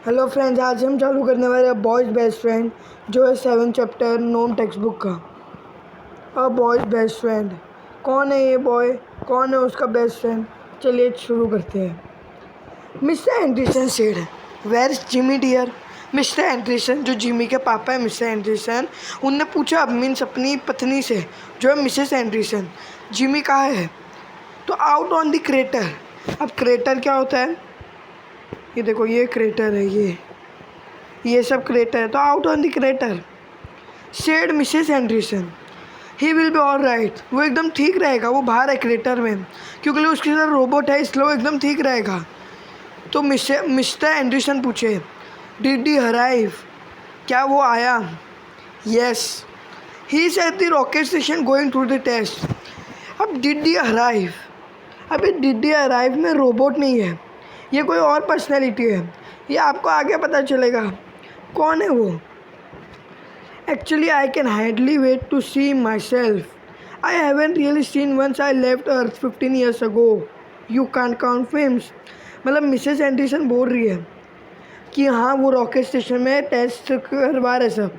Hello friends, आज हम चालू करने वाले हैं बॉयज़ बेस्ट फ्रेंड, जो है 7 चैप्टर नोम टेक्स्ट बुक का। अब बॉयज़ बेस्ट फ्रेंड कौन है? ये बॉय कौन है? उसका बेस्ट फ्रेंड। चलिए शुरू करते हैं। Mister Anderson said, where is Jimmy dear? Mister Anderson, जो जिमी के पापा है मिस्टर एंडरसन, उनने पूछा मीन्स अपनी पत्नी से, जो है मिसेस एंडरसन, जिमी कहाँ है? तो आउट ऑन द क्रेटर। अब क्रेटर क्या होता है? ये देखो, ये क्रेटर है, ये सब क्रेटर है। तो out on the crater said Mrs Anderson, he will be all right. वो एकदम ठीक रहेगा, वो बाहर है क्रेटर में, क्योंकि उसके साथ रोबोट है, इसलिए वो एकदम ठीक रहेगा। तो मिस्टर एंडरसन पूछे, डिड ही अराइव? क्या वो आया? Yes, he is at the rocket station going to the test. अब डिड ही अराइव, अभी डिड ही अराइव में रोबोट नहीं है, ये कोई और पर्सनैलिटी है। ये आपको आगे पता चलेगा कौन है वो। Actually I can hardly wait to see myself. I haven't really seen once I left Earth 15 years ago. You can't count films. मतलब मिसेस एंडरसन बोल रही है कि हाँ, वो रॉकेट स्टेशन में टेस्ट करवा रहे सब।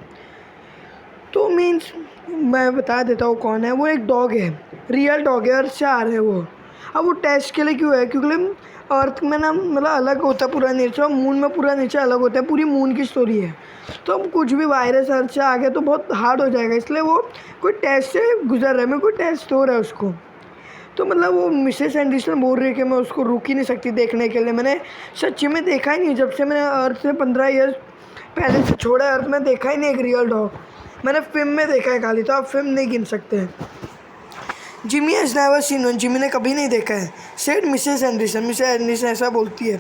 तो मीन्स मैं बता देता हूँ कौन है वो। एक डॉग है, रियल डॉग है, अर्थ से आ रहे हैं वो। अब वो टेस्ट के लिए क्यों है? क्योंकि अर्थ में ना मतलब अलग होता है पूरा नेचर, मून में पूरा नेचर अलग होता है, पूरी मून की स्टोरी है। तो अब कुछ भी वायरस अर्थ से आ गया तो बहुत हार्ड हो जाएगा, इसलिए वो कोई टेस्ट से गुजर रहा है, मैं कोई टेस्ट हो रहा है उसको। तो मतलब वो मिसेस एंडरसन बोल रही है कि मैं उसको रुक ही नहीं सकती देखने के लिए। मैंने सच्ची में देखा ही नहीं, जब से मैंने अर्थ से 15 ईयर्स पहले से छोड़ा है अर्थ में, देखा ही नहीं एक रियल डॉग। मैंने फिल्म में देखा है खाली, तो आप फिल्म नहीं गिन सकते हैं। Jimmy has never seen one, Jimmy ने कभी नहीं देखा है। Said Mrs Anderson, Mrs Anderson ऐसा बोलती है,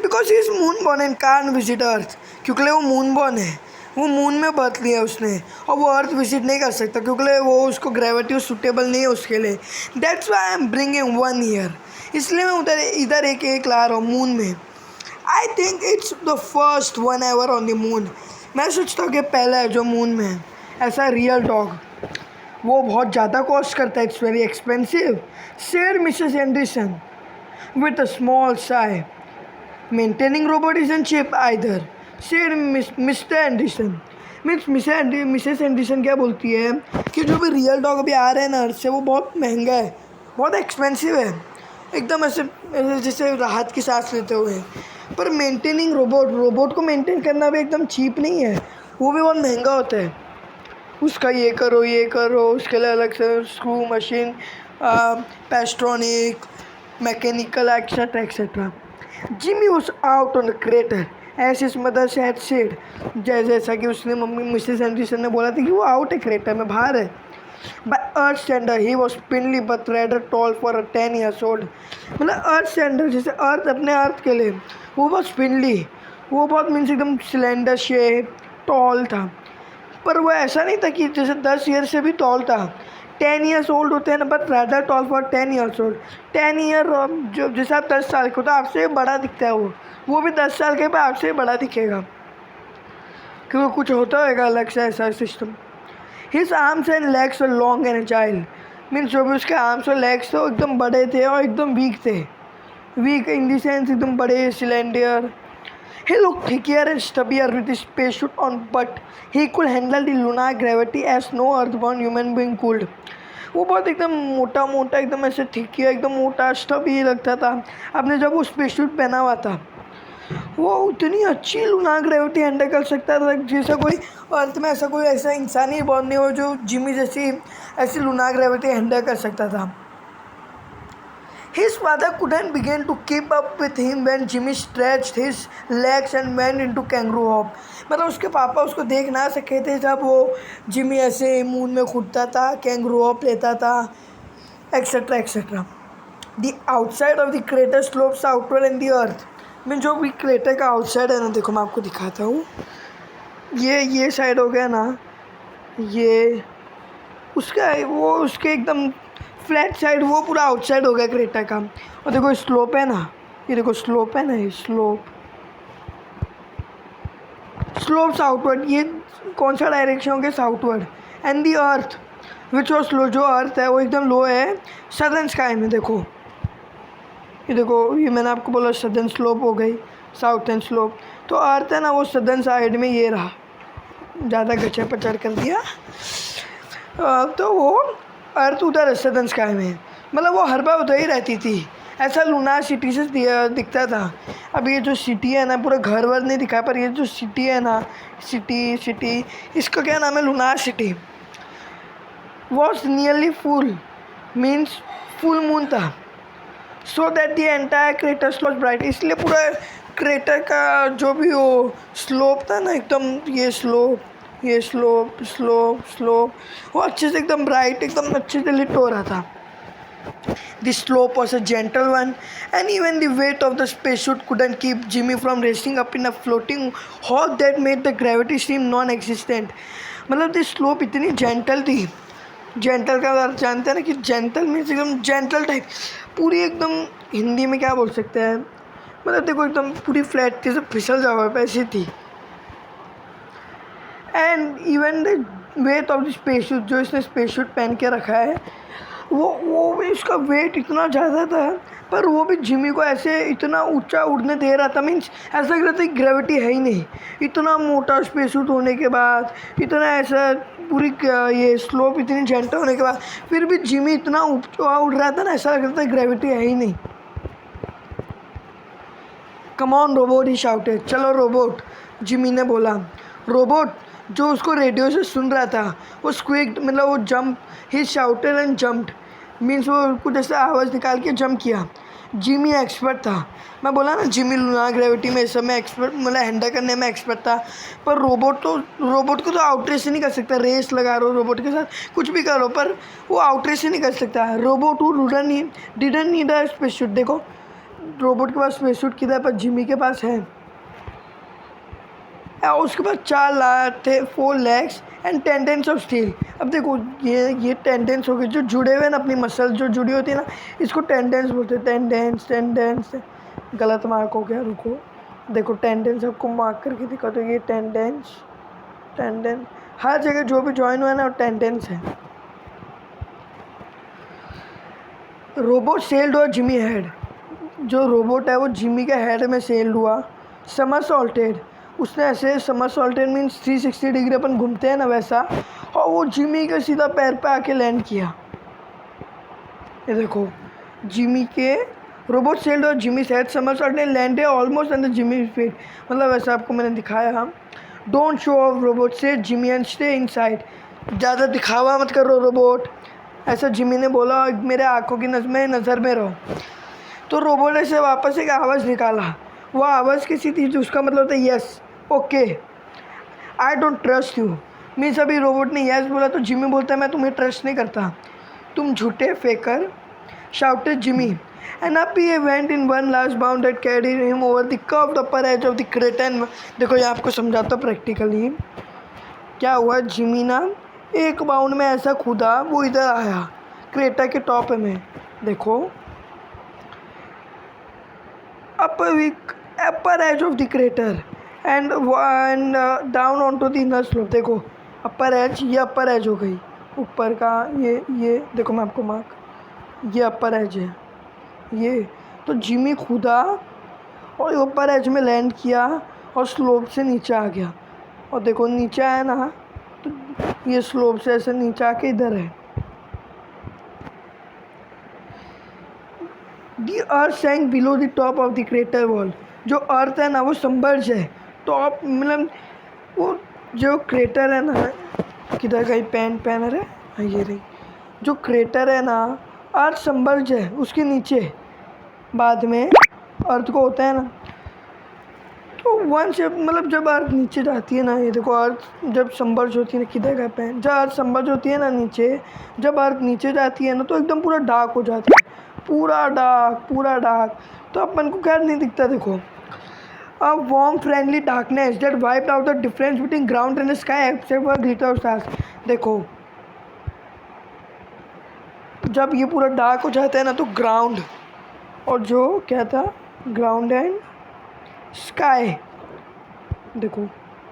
because he is moon born and can't visit earth. क्योंकि वो मून बॉर्न है, वो मून में बर्थ लिया उसने, और वो अर्थ विजिट नहीं कर सकता क्योंकि वो उसको ग्रेविटी सूटेबल नहीं है उसके लिए। That's why I am bringing 1 year. इसलिए मैं इधर एक ला रहा हूँ मून में। I think it's the first one ever on the moon. मैं सोचता हूँ कि पहला है जो मून में है ऐसा रियल डॉग। वो बहुत ज़्यादा कॉस्ट करता है, it's very expensive, said Mrs Anderson with a small sigh. Maintaining robot isn't cheap either, said mister Anderson. Means Mrs Anderson क्या बोलती है कि जो भी रियल डॉग अभी आ रहे हैं ना अर्थ से, वो बहुत महंगा है, बहुत एक्सपेंसिव है, एकदम ऐसे जैसे राहत की सांस लेते हुए। पर मेंटेनिंग रोबोट को मेंटेन करना भी एकदम चीप नहीं है, वो भी बहुत महंगा होता है। उसका ये करो, उसके लिए अलग से स्क्रू मशीन, पेस्ट्रॉनिक, mechanical etcetera etcetera. Jimmy was out on the crater edge his mother had said. जैसा कि उसने मम्मी मिसेस एंडरसन ने बोला था कि वो आउट है, क्रेटर में बाहर है। By earth standard he was spindly but rather tall for a 10 years old. मतलब अर्थ स्टैंडर्ड, जैसे अर्थ अपने अर्थ के लिए वो बहुत स्पिनली, वो बहुत मीन्स एकदम सिलेंडर शेप टॉल था। पर वो ऐसा नहीं था कि जैसे 10 ईयर से भी टॉल था। 10 ईयर्स ओल्ड होते हैं ना, but rather tall for 10 years old. 10 year जो जैसे आप 10 साल के हो तो आपसे बड़ा दिखता है वो भी 10 साल के पे आपसे बड़ा दिखेगा, क्योंकि कुछ होता होगा अलग से ऐसा system. His arms and legs were long and agile. Means जो भी उसके आर्म्स और लेग्स थे वो एकदम बड़े थे और एकदम वीक थे। वीक इन द सेंस एकदम बड़े, cylinder. He looked thicker and stubbier with his spacesuit on, but he could handle the lunar gravity as no earthbound human being could. वो बहुत एकदम मोटा एकदम ऐसे थिकिया, एकदम मोटा स्टबी लगता था। आपने जब वो स्पेससूट पहना हुआ था, वो उतनी अच्छी लूनार ग्रेविटी हैंडल कर सकता था जैसा कोई अर्थ में ऐसा इंसान ही बॉर्न नहीं हो जो जिमी जैसी ऐसी लूनार ग्रेविटी हैंडल कर सकता था। His father couldn't begin to keep up with him when Jimmy stretched his legs and went into kangaroo hop. मतलब उसके पापा उसको देख ना सके थे जब वो जिमी ऐसे मून में कूदता था, कैंगरू हॉप लेता था, etcetera etcetera. The outside of the crater slopes outward in the earth. Mean जो भी क्रेटर का आउटसाइड है ना, देखो मैं आपको दिखाता हूँ। ये साइड हो गया ना, ये उसका वो उसके एकदम फ्लैट साइड, वो पूरा आउटसाइड हो गया क्रेटर का। और देखो स्लोप है ना, ये देखो स्लोप है ना, ये स्लोप्स आउटवर्ड। ये कौन सा डायरेक्शन हो गया? Southward. And the earth which was लो, जो अर्थ है वो एकदम लो है सदर्न स्काई में। देखो ये मैंने आपको बोला सदर्न स्लोप हो गई, साउथर्न स्लोप। तो अर्थ है ना वो सदर्न साइड में ये रहा, ज़्यादा गचर पचर कर दिया। तो वो अर्थ उधर सदर्न स्काई में, मतलब वो हर बार उधर ही रहती थी। ऐसा लूनार सिटी से दिखता था। अब ये जो सिटी है ना, पूरा घर वर नहीं दिखा, पर ये जो सिटी है ना, सिटी इसका क्या नाम है, lunar city. Was nearly full, means full moon था। So that the entire crater slope bright, इसलिए पूरा क्रेटर का जो भी वो स्लोप था ना, एकदम ये स्लोप वो अच्छे से एकदम ब्राइट, एकदम अच्छे से लिट हो रहा था। The slope was a gentle one, and even the weight of the spacesuit couldn't keep Jimmy from racing up in a floating hog that made the gravity seem non-existent. मतलब the slope इतनी gentle थी। Gentle का अर्थ जानते हैं ना, कि gentle means एकदम gentle type, पूरी एकदम, हिंदी में क्या बोल सकते हैं, मतलब देखो एकदम पूरी फ्लैट थी, सब फिसल जाओ ऐसी थी। And even the weight of the space suit, जो इसने स्पेस सूट पहन के रखा है, वो भी उसका वेट इतना ज़्यादा था, पर वो भी जिमी को ऐसे इतना ऊंचा उड़ने दे रहा था। मीन्स ऐसा लग रहा था कि ग्रेविटी है ही नहीं, इतना मोटा स्पेस सूट होने के बाद, इतना ऐसा पूरी ये स्लोप इतनी जेंटल होने के बाद, फिर भी जिमी इतना ऊंचा उड़ रहा था ना, ऐसा लग रहा था ग्रेविटी है ही नहीं। Come on robot, he shouted, चलो रोबोट, जिमी ने बोला। रोबोट जो उसको रेडियो से सुन रहा था, वो स्क्विक्ड, मतलब वो jump, he shouted and jumped, means वो कुछ ऐसा आवाज़ निकाल के जंप किया। जिमी एक्सपर्ट था, मैं बोला ना जिमी लूनार ग्रेविटी में इस समय एक्सपर्ट, मतलब हैंडल करने में एक्सपर्ट था। पर रोबोट को तो आउटरेस ही नहीं कर सकता। रेस लगा रहे हो रोबोट के साथ, कुछ भी करो, पर वो आउटरेस ही नहीं कर सकता। रोबोट वो didn't need a space suit. देखो रोबोट के पास स्पेस सूट किधर, पर जिमी के पास है। उसके पास 4 लाख थे, 4 legs and tendons of steel. अब देखो ये टेंडेंस हो गए जो जुड़े हुए ना, अपनी मसल जो जुड़ी होती है ना, इसको टेंडेंस बोलते हैं। टेंडेंस गलत मार्क हो गया, रुको, देखो टेंडेंस आपको मार्क करके दिखा, तो ये टेंडेंस हर जगह जो भी ज्वाइन हुआ है ना, वो टेंडेंस है। रोबोट सेल्ड हुआ जिमी हेड, जो रोबोट है वो जिमी के हेड में सेल्ड हुआ। समरसॉल्टेड, उसने ऐसे समरसॉल्टेड मीन्स 360 डिग्री अपन घूमते हैं ना वैसा, और वो जिमी के सीधा पैर पे आके लैंड किया। ये देखो जिमी के रोबोट सेल्ड और Jimmy sled somersaulted land almost under Jimmy feet, मतलब वैसा आपको मैंने दिखाया। डोंट शो ऑफ रोबोट से जिमी एंड स्टे इनसाइड, ज़्यादा दिखावा मत करो रोबोट, ऐसा जिमी ने बोला, मेरे आँखों की नज़र में रहो। तो रोबोट ने से वापस एक आवाज़ निकाला। वो आवाज़ कैसी थी, जो उसका मतलब था yes, okay, I don't trust you. Means अभी रोबोट ने यस बोला तो जिमी बोलता है मैं तुम्हें ट्रस्ट नहीं करता, तुम झूठे फेकर, shouted Jimmy. And up he went in one last bound that carried him over the curved upper edge of the क्रेटन। देखो ये आपको समझाता प्रैक्टिकली क्या हुआ। जिमी ना एक बाउंड में ऐसा कूदा, वो इधर आया क्रेटा के टॉप में, देखो upper edge of the crater and down on to the inner slope. देखो अपर एज, ये अपर एज हो गई ऊपर का, ये देखो मैं आपको मार्क, ये अपर एज है ये। तो जिमी कूदा और ऊपर एज में लैंड किया और स्लोप से नीचे आ गया। और देखो नीचे आया ना, तो ये स्लोप से ऐसे नीचे आके इधर है। The earth sank below the top of the crater wall, जो अर्थ है ना वो सबमर्ज है। टॉप मतलब वो जो क्रेटर है ना, किधर गई पेन है, हाँ ये रही, जो क्रेटर है ना अर्थ सबमर्ज है, उसके नीचे बाद में अर्थ को होता है ना। तो वन से मतलब जब अर्थ नीचे जाती है ना, ये देखो अर्थ जब सबमर्ज होती है ना, किधर गया पेन, जब अर्थ सबमर्ज होती है ना नीचे, जब अर्थ नीचे जाती है ना, तो एकदम पूरा डार्क हो जाता है, पूरा डार्क। तो अपन को क्या नहीं दिखता, देखो a warm friendly darkness that wiped out the difference between ground and the sky except for glitter of stars। देखो जब ये पूरा डार्क हो जाता है ना, तो ग्राउंड और जो क्या था, ग्राउंड एंड स्काई, देखो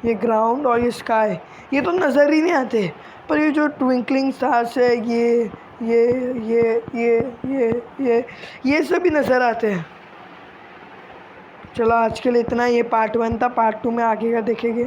ये ग्राउंड और ये स्काई, ये तो नज़र ही नहीं आते, पर ये जो ट्विंकलिंग स्टार्स है, ये सभी नज़र आते हैं। चलो आज के लिए इतना, ये पार्ट 1 था, पार्ट 2 में आगे का देखेंगे।